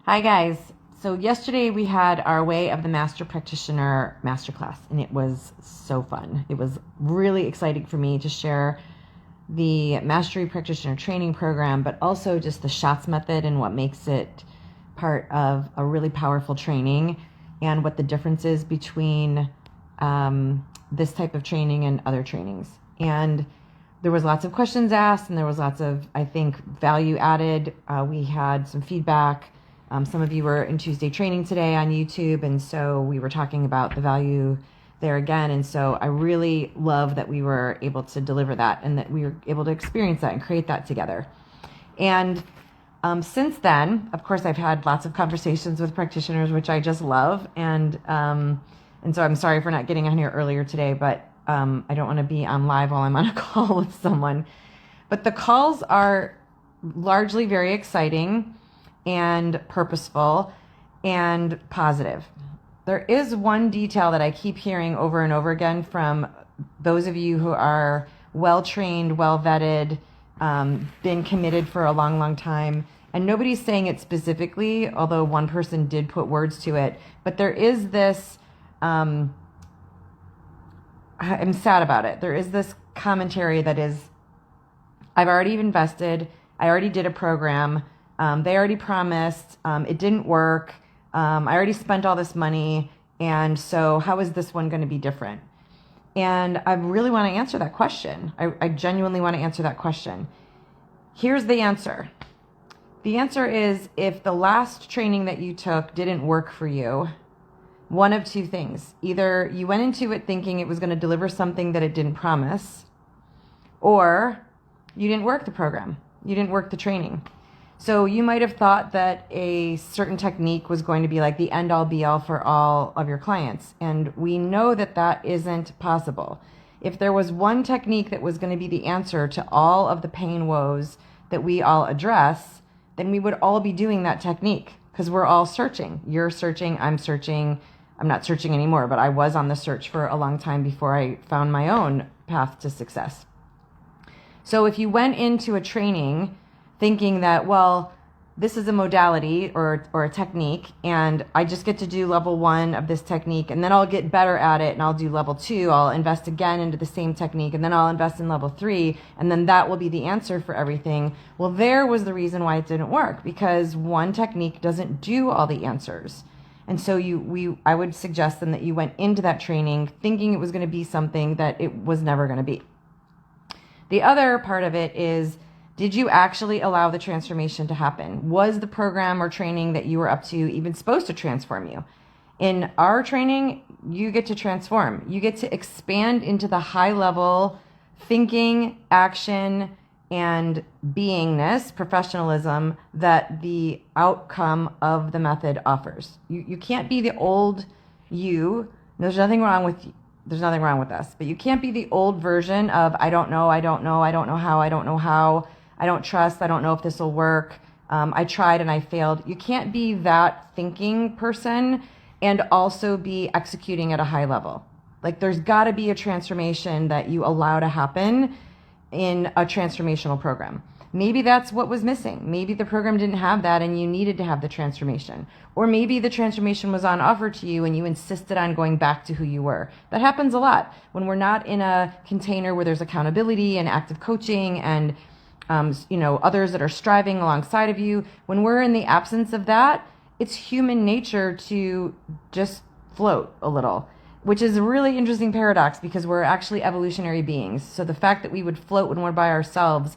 Hi guys. So yesterday we had our Way of the Master Practitioner masterclass, and it was so fun. It was really exciting for me to share the Mastery Practitioner training program, but also just the Schatz Method and what makes it part of a really powerful training, and what the difference is between this type of training and other trainings. And there was lots of questions asked, and there was lots of, I think, value added. We had some feedback. Some of you were in Tuesday training today on YouTube, and so we were talking about the value there again. And so I really love that we were able to deliver that, and that we were able to experience that and create that together. And since then, of course, I've had lots of conversations with practitioners, which I just love. And so I'm sorry for not getting on here earlier today, but I don't want to be on live while I'm on a call with someone. But the calls are largely very exciting and purposeful and positive. There is one detail that I keep hearing over and over again from those of you who are well-trained, well-vetted, been committed for a long, long time. And nobody's saying it specifically, although one person did put words to it. But there is this, I'm sad about it. There is this commentary that is, I've already invested, I already did a program, they already promised, it didn't work, I already spent all this money, and so how is this one going to be different? And I really want to answer that question. I genuinely want to answer that question. Here's the answer. The answer is, if the last training that you took didn't work for you, one of two things. Either you went into it thinking it was going to deliver something that it didn't promise, or you didn't work the program. You didn't work the training. So you might have thought that a certain technique was going to be like the end-all be-all for all of your clients. And we know that that isn't possible. If there was one technique that was going to be the answer to all of the pain woes that we all address, then we would all be doing that technique, because we're all searching. You're searching, I'm searching. I'm not searching anymore, but I was on the search for a long time before I found my own path to success. So if you went into a training thinking that, well, this is a modality or a technique, and I just get to do level 1 of this technique, and then I'll get better at it, and I'll do level 2, I'll invest again into the same technique, and then I'll invest in level 3, and then that will be the answer for everything. Well, there was the reason why it didn't work, because one technique doesn't do all the answers. And so I would suggest then that you went into that training thinking it was going to be something that it was never going to be. The other part of it is, did you actually allow the transformation to happen? Was the program or training that you were up to even supposed to transform you? In our training, you get to transform. You get to expand into the high level thinking, action, and beingness, professionalism that the outcome of the method offers. You can't be the old you. There's nothing wrong with us, but you can't be the old version of I don't know how, I don't trust, I don't know if this will work, I tried and I failed. You can't be that thinking person and also be executing at a high level. Like, there's got to be a transformation that you allow to happen in a transformational program. Maybe that's what was missing. Maybe the program didn't have that and you needed to have the transformation. Or maybe the transformation was on offer to you and you insisted on going back to who you were. That happens a lot when we're not in a container where there's accountability and active coaching and others that are striving alongside of you. When we're in the absence of that, it's human nature to just float a little, which is a really interesting paradox, because we're actually evolutionary beings. So the fact that we would float when we're by ourselves,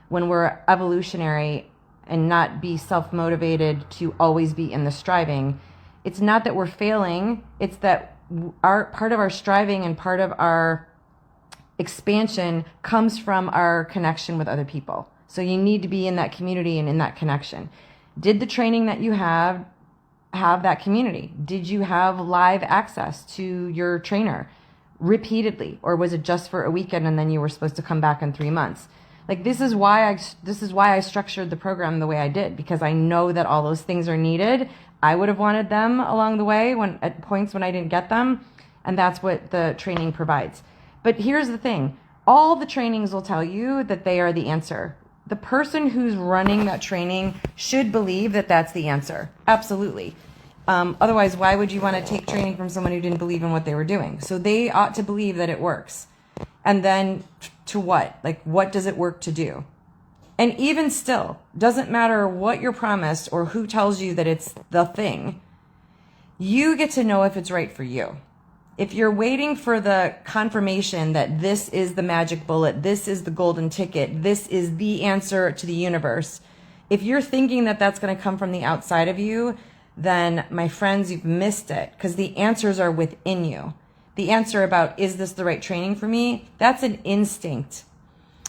when we're evolutionary, and not be self-motivated to always be in the striving, it's not that we're failing, it's that part of our striving and part of our expansion comes from our connection with other people. So you need to be in that community and in that connection. Did the training that you have that community? Did you have live access to your trainer repeatedly, or was it just for a weekend and then you were supposed to come back in 3 months? Like, this is why I structured the program the way I did, because I know that all those things are needed. I would have wanted them along the way at points when I didn't get them, and that's what the training provides. But here's the thing. All the trainings will tell you that they are the answer. the person who's running that training should believe that that's the answer. Absolutely. Otherwise, why would you want to take training from someone who didn't believe in what they were doing? So they ought to believe that it works. And then to what? Like, what does it work to do? And even still, doesn't matter what you're promised or who tells you that it's the thing, you get to know if it's right for you. If you're waiting for the confirmation that this is the magic bullet, this is the golden ticket, this is the answer to the universe, if you're thinking that that's going to come from the outside of you, then my friends, you've missed it, because the answers are within you. The answer about, is this the right training for me? That's an instinct.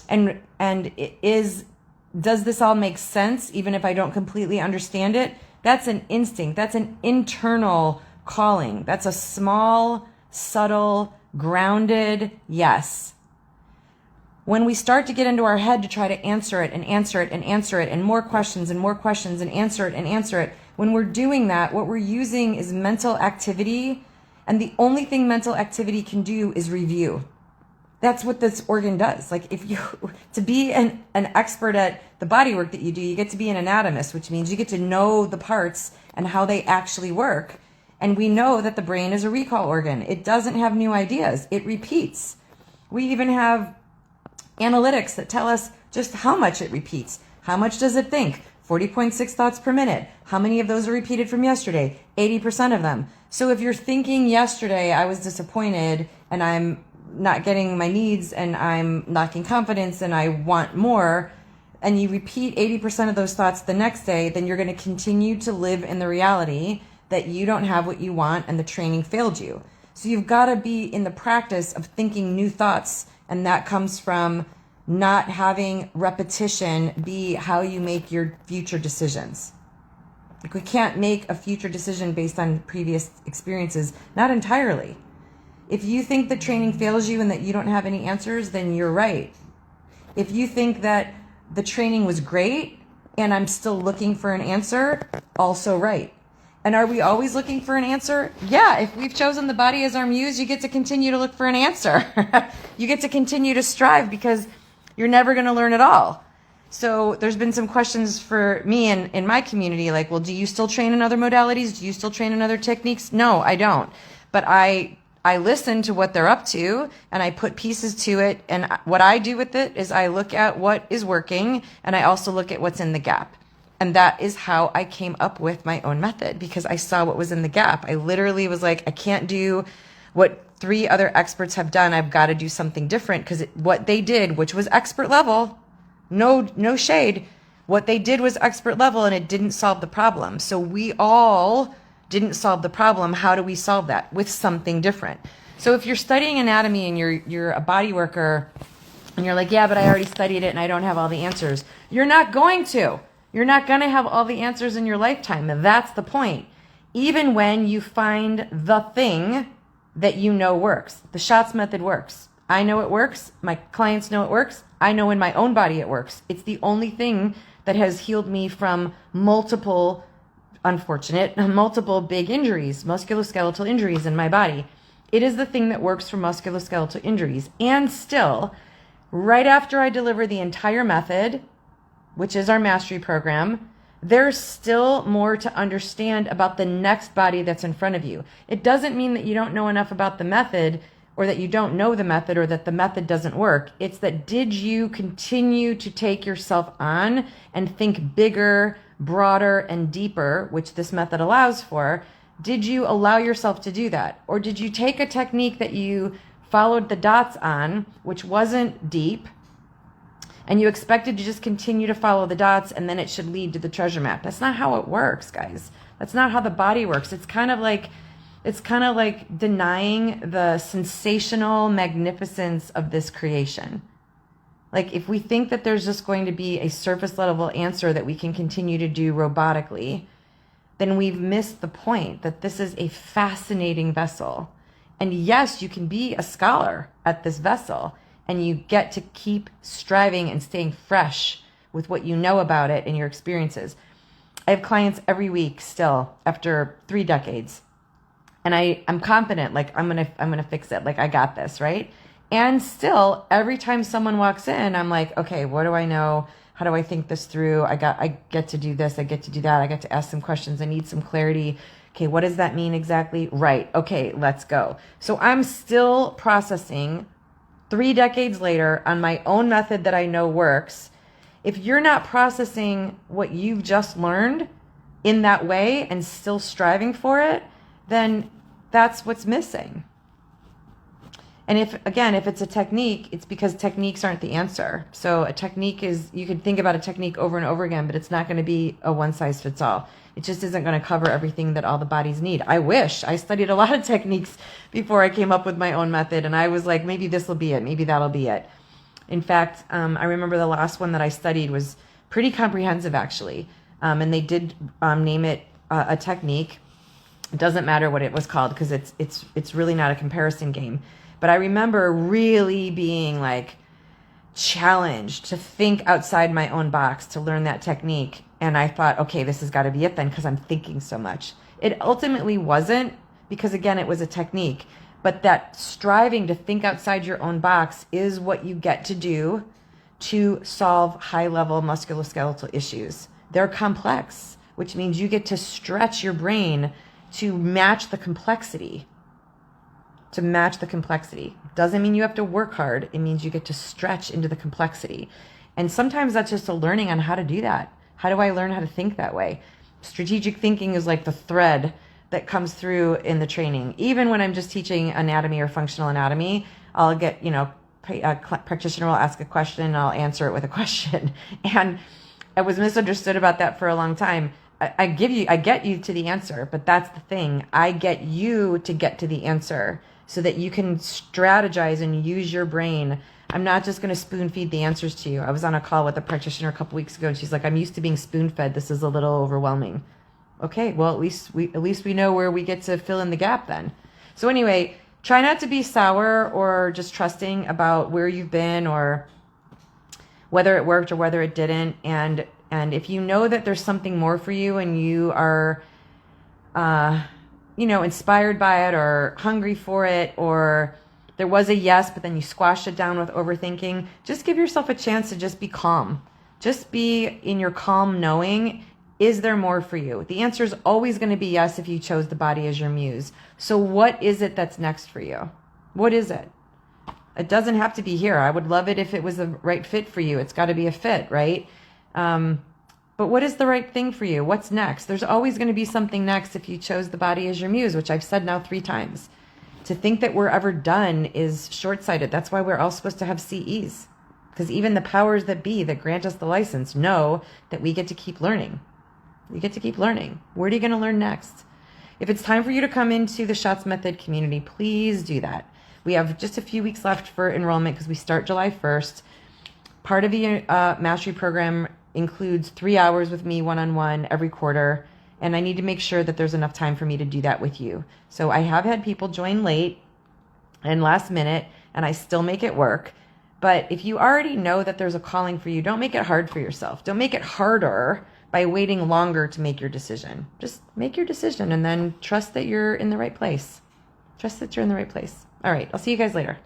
And it is, does this all make sense even if I don't completely understand it? That's an instinct. That's an internal calling. That's a small, subtle, grounded yes. When we start to get into our head to try to answer it and answer it and answer it and more questions and answer it and answer it, when we're doing that, what we're using is mental activity, and the only thing mental activity can do is review. That's what this organ does. Like, if you, to be an expert at the body work that you do, you get to be an anatomist, which means you get to know the parts and how they actually work. And we know that the brain is a recall organ. It doesn't have new ideas. It repeats. We even have analytics that tell us just how much it repeats. How much does it think? 40.6 thoughts per minute. How many of those are repeated from yesterday? 80% of them. So if you're thinking yesterday, I was disappointed and I'm not getting my needs and I'm lacking confidence and I want more, and you repeat 80% of those thoughts the next day, then you're going to continue to live in the reality that you don't have what you want and the training failed you. So you've got to be in the practice of thinking new thoughts, and that comes from not having repetition be how you make your future decisions. Like, we can't make a future decision based on previous experiences, not entirely. If you think that training fails you and that you don't have any answers, then you're right. If you think that the training was great and I'm still looking for an answer, also right. And are we always looking for an answer? Yeah, if we've chosen the body as our muse, you get to continue to look for an answer. You get to continue to strive because you're never going to learn it all. So there's been some questions for me in my community, like, well, do you still train in other modalities? Do you still train in other techniques? No, I don't. But I listen to what they're up to and I put pieces to it. And what I do with it is I look at what is working and I also look at what's in the gap. And that is how I came up with my own method, because I saw what was in the gap. I literally was like, I can't do what 3 other experts have done. I've got to do something different, because what they did, which was expert level, no shade, what they did was expert level and it didn't solve the problem. So we all didn't solve the problem. How do we solve that? With something different. So if you're studying anatomy and you're a body worker and you're like, yeah, but I already studied it and I don't have all the answers. You're not going to. You're not going to have all the answers in your lifetime. And that's the point. Even when you find the thing that you know works. The Schatz Method works. I know it works. My clients know it works. I know in my own body it works. It's the only thing that has healed me from multiple big injuries, musculoskeletal injuries in my body. It is the thing that works for musculoskeletal injuries. And still, right after I deliver the entire method, which is our mastery program, there's still more to understand about the next body that's in front of you. It doesn't mean that you don't know enough about the method, or that you don't know the method, or that the method doesn't work. It's that, did you continue to take yourself on and think bigger, broader, and deeper, which this method allows for? Did you allow yourself to do that? Or did you take a technique that you followed the dots on, which wasn't deep, and you expected to just continue to follow the dots and then it should lead to the treasure map? That's not how it works, guys. That's not how the body works. It's kind of like denying the sensational magnificence of this creation. Like, if we think that there's just going to be a surface level answer that we can continue to do robotically, then we've missed the point that this is a fascinating vessel. And yes, you can be a scholar at this vessel, and you get to keep striving and staying fresh with what you know about it and your experiences. I have clients every week still after 3 decades. And I'm confident, like, I'm gonna fix it. Like, I got this, right? And still, every time someone walks in, I'm like, okay, what do I know How do I think this through? I get to do this. I get to do that. I get to ask some questions. I need some clarity. Okay, what does that mean exactly? Right. Okay, let's go. So I'm still processing 3 decades later on my own method that I know works. If you're not processing what you've just learned in that way and still striving for it, then that's what's missing. And if it's a technique, it's because techniques aren't the answer. So a technique is, you could think about a technique over and over again, but it's not going to be a one size fits all. It just isn't going to cover everything that all the bodies need. I wish. I studied a lot of techniques before I came up with my own method, and I was like, maybe this will be it. Maybe that'll be it. In fact, I remember the last one that I studied was pretty comprehensive, actually. And they did name it a technique. It doesn't matter what it was called because it's really not a comparison game. But I remember really being like challenged to think outside my own box to learn that technique. And I thought, okay, this has got to be it then because I'm thinking so much. It ultimately wasn't, because again, it was a technique. But that striving to think outside your own box is what you get to do to solve high-level musculoskeletal issues. They're complex, which means you get to stretch your brain to match the complexity. Doesn't mean you have to work hard. It means you get to stretch into the complexity. And sometimes that's just a learning on how to do that. How do I learn how to think that way? Strategic thinking is like the thread that comes through in the training. Even when I'm just teaching anatomy or functional anatomy, I'll get, a practitioner will ask a question and I'll answer it with a question. And I was misunderstood about that for a long time. I get you to the answer, but that's the thing. I get you to get to the answer so that you can strategize and use your brain. I'm not just going to spoon feed the answers to you. I was on a call with a practitioner a couple weeks ago and she's like, I'm used to being spoon fed. This is a little overwhelming. Okay, well, at least we know where we get to fill in the gap then. So anyway, try not to be sour or just trusting about where you've been or whether it worked or whether it didn't. And if you know that there's something more for you and you are, inspired by it or hungry for it, or there was a yes, but then you squashed it down with overthinking, just give yourself a chance to just be calm. Just be in your calm knowing, is there more for you? The answer is always going to be yes if you chose the body as your muse. So what is it that's next for you? What is it? It doesn't have to be here. I would love it if it was the right fit for you. It's got to be a fit, right? But what is the right thing for you? What's next? There's always going to be something next if you chose the body as your muse, which I've said now 3 times. To think that we're ever done is short-sighted. That's why we're all supposed to have CEs. Because even the powers that be that grant us the license know that we get to keep learning. You get to keep learning. Where are you going to learn next? If it's time for you to come into the Schatz Method community, please do that. We have just a few weeks left for enrollment because we start July 1st. Part of the mastery program includes 3 hours with me one-on-one every quarter, and I need to make sure that there's enough time for me to do that with you. So I have had people join late and last minute, and I still make it work. But if you already know that there's a calling for you, don't make it hard for yourself. Don't make it harder by waiting longer to make your decision. Just make your decision and then trust that you're in the right place. Trust that you're in the right place. All right, I'll see you guys later.